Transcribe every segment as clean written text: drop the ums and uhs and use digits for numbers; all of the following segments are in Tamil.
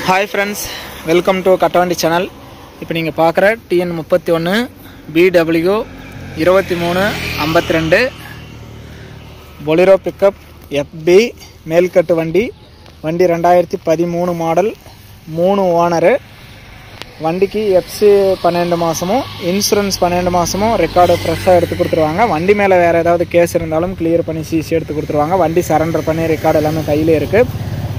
Hi friends, welcome to Kattavandi channel. இப்போ நீங்க பார்க்குற TN31 BW 2352 Bolero pickup FB மேல்கட்டு வண்டி 2013 மாடல் 3 ஓனர் வண்டிக்கு FC 12 மாசமும் இன்சூரன்ஸ் 12 மாசமும் ரெக்கார்ட் ஃப்ரெஷ்ஷா எடுத்து கொடுத்துருவாங்க. வண்டி மேல வேற ஏதாவது கேஸ் இருந்தாலும் கிளியர் பண்ணி சிசி எடுத்து கொடுத்துருவாங்க. வண்டி சரண்டர் பண்ணி ரெக்கார்ட் எல்லாமே கையில இருக்கு.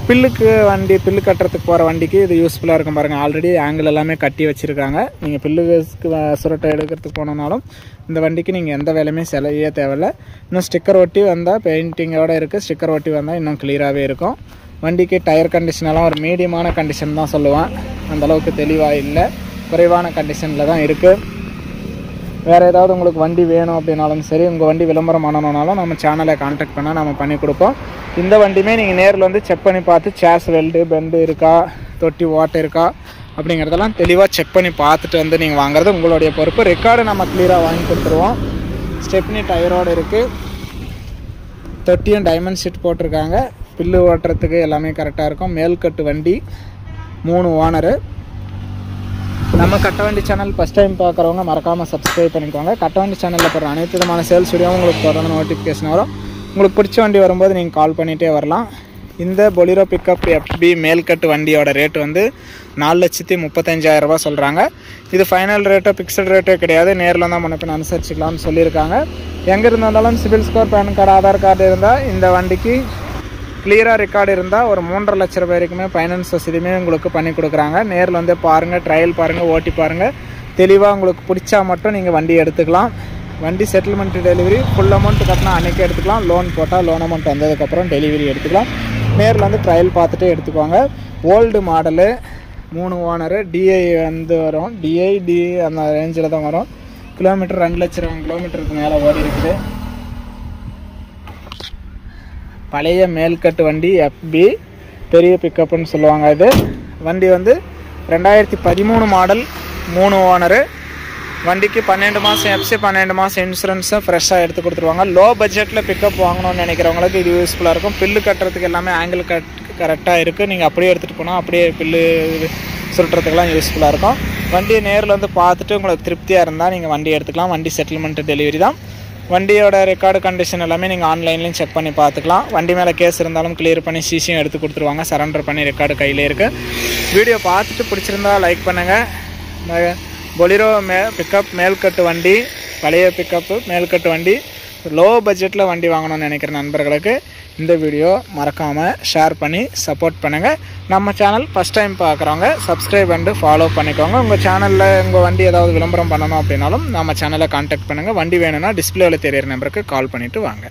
பில்லுக்கு வண்டி பில்லு கட்டுறதுக்கு போகிற வண்டிக்கு இது யூஸ்ஃபுல்லாக இருக்கும் பாருங்கள். ஆல்ரெடி ஆங்கிள் எல்லாமே கட்டி வச்சுருக்காங்க. நீங்கள் பில்லுக்கு சுரட்டை எடுக்கிறதுக்கு போனோம்னாலும் இந்த வண்டிக்கு நீங்கள் எந்த வேலையுமே செலவே தேவையில்லை. இன்னும் ஸ்டிக்கர் ஒட்டி வந்தால் பெயிண்டிங்கோடு இருக்குது. ஸ்டிக்கர் ஒட்டி வந்தால் இன்னும் கிளியராகவே இருக்கும். வண்டிக்கு டயர் கண்டிஷனெல்லாம் ஒரு மீடியமான கண்டிஷன் தான் சொல்லுவேன். அந்தளவுக்கு தெளிவாக இல்லை, குறைவான கண்டிஷனில் தான் இருக்குது. வேறு ஏதாவது உங்களுக்கு வண்டி வேணும் அப்படின்னாலும் சரி, உங்கள் வண்டி விளம்பரம் பண்ணணுன்னாலும் நம்ம சேனலை கான்டாக்ட் பண்ணால் நம்ம பண்ணி கொடுப்போம். இந்த வண்டியுமே நீங்கள் நேரில் வந்து செக் பண்ணி பார்த்து சேஸ் வெல்டு பெண்டு இருக்கா, தொட்டி ஓட்டை இருக்கா அப்படிங்கிறதெல்லாம் தெளிவாக செக் பண்ணி பார்த்துட்டு வந்து நீங்கள் வாங்குறது உங்களுடைய பொறுப்பு. ரெக்கார்டு நம்ம கிளியராக வாங்கி கொடுத்துருவோம். ஸ்டெப்னி டயரோடு இருக்குது. தொட்டியும் டைமண்ட் ஷீட் போட்டிருக்காங்க. பில்லு ஓட்டுறதுக்கு எல்லாமே கரெக்டாக இருக்கும். மேல்கட்டு வண்டி 3 ஓனரு. நம்ம கட்டவண்டி சேனல் ஃபஸ்ட் டைம் பார்க்குறவங்க மறக்காமல் சப்ஸ்கிரைப் பண்ணிக்கோங்க. கட்டவண்டி சேனலில் போடுற அனைத்து விதமான சேல்ஸ் வீடியோவும் உங்களுக்கு தொடர்ந்து நோட்டிஃபிகேஷன் வரும். உங்களுக்கு பிடிச்ச வண்டி வரும்போது நீங்கள் கால் பண்ணிகிட்டே வரலாம். இந்த பொலிரோ பிக்கப் FB மேல்கட்டு வண்டியோட ரேட்டு வந்து 4,35,000 ரூபா சொல்கிறாங்க. இது ஃபைனல் ரேட்டோ ஃபிக்ஸட் ரேட்டோ கிடையாது. நேரில் தான் முன்னப்பின் அனுசரிச்சிக்கலாம்னு சொல்லியிருக்காங்க. எங்கே இருந்தாலும் CIBIL score, PAN card, Aadhaar card இருந்தால் இந்த வண்டிக்கு கிளியராக ரெக்கார்டு இருந்தால் ஒரு 3.5 லட்ச ரூபாய் வரைக்குமே ஃபைனான்ஸ் வசதியுமே உங்களுக்கு பண்ணி கொடுக்குறாங்க. நேரில் வந்து பாருங்கள், ட்ரையல் பாருங்கள், ஓட்டி பாருங்கள். தெளிவாக உங்களுக்கு பிடிச்சா மட்டும் நீங்கள் வண்டி எடுத்துக்கலாம். வண்டி செட்டில்மெண்ட் டெலிவரி ஃபுல் அமௌண்ட் கட்டினா அன்றைக்கி எடுத்துக்கலாம். லோன் போட்டால் லோன் அமௌண்ட் வந்ததுக்கப்புறம் டெலிவரி எடுத்துக்கலாம். நேரில் வந்து ட்ரையல் பார்த்துட்டு எடுத்துக்குவாங்க. Old model 3 owner. DI வந்து வரும். DI அந்த ரேஞ்சில் தான் வரும். கிலோமீட்டர் 2 லட்சம் கிலோமீட்டருக்கு மேலே ஓடி இருக்குது. பழைய மேல்கட்டு வண்டி FB பெரிய பிக்கப்புன்னு சொல்லுவாங்க. இது வண்டி வந்து 2013 மாடல் 3 ஓனரு. வண்டிக்கு 12 மாதம் FC 12 மாதம் இன்சூரன்ஸும் ஃப்ரெஷ்ஷாக எடுத்து கொடுத்துருவாங்க. லோ பட்ஜெட்டில் பிக்கப் வாங்கணும்னு நினைக்கிறவங்களுக்கு இது யூஸ்ஃபுல்லாக இருக்கும். பில்லு கட்டுறதுக்கு எல்லாமே ஆங்கிள் கரெக்டாக இருக்குது. நீங்கள் அப்படியே எடுத்துகிட்டு போனால் அப்படியே பில்லு சுருட்டுறதுக்கெல்லாம் யூஸ்ஃபுல்லாக இருக்கும். வண்டியை நேரில் வந்து பார்த்துட்டு உங்களுக்கு திருப்தியாக இருந்தால் நீங்கள் வண்டி எடுத்துக்கலாம். வண்டி செட்டில்மெண்ட் டெலிவரி தான். வண்டியோட ரெக்கார்டு கண்டிஷன் எல்லாமே நீங்கள் ஆன்லைன்லேயும் செக் பண்ணி பார்த்துக்கலாம். வண்டி மேலே கேஸ் இருந்தாலும் கிளியர் பண்ணி சிசியும் எடுத்து கொடுத்துருவாங்க. சரண்டர் பண்ணி ரெக்கார்டு கையில் இருக்குது. வீடியோ பார்த்துட்டு பிடிச்சிருந்தா லைக் பண்ணுங்கள். பொலிரோ பிக்கப் மேல்கட்டு வண்டி, பழைய பிக்கப்பு மேல்கட்டு வண்டி, லோ பட்ஜெட்டில் வண்டி வாங்கணும்னு நினைக்கிற நண்பர்களுக்கு இந்த வீடியோ மறக்காமல் ஷேர் பண்ணி சப்போர்ட் பண்ணுங்கள். நம்ம சேனல் ஃபஸ்ட் டைம் பார்க்குறவங்க சப்ஸ்கிரைப் பண்ணிட்டு ஃபாலோ பண்ணிக்கோங்க. உங்கள் சேனலில் உங்கள் வண்டி ஏதாவது விளம்பரம் பண்ணணும் அப்படின்னாலும் நம்ம சேனலை கான்டாக்ட் பண்ணுங்கள். வண்டி வேணும்னா டிஸ்பிளேவில் தெரியிற நம்பருக்கு கால் பண்ணிவிட்டு வாங்க.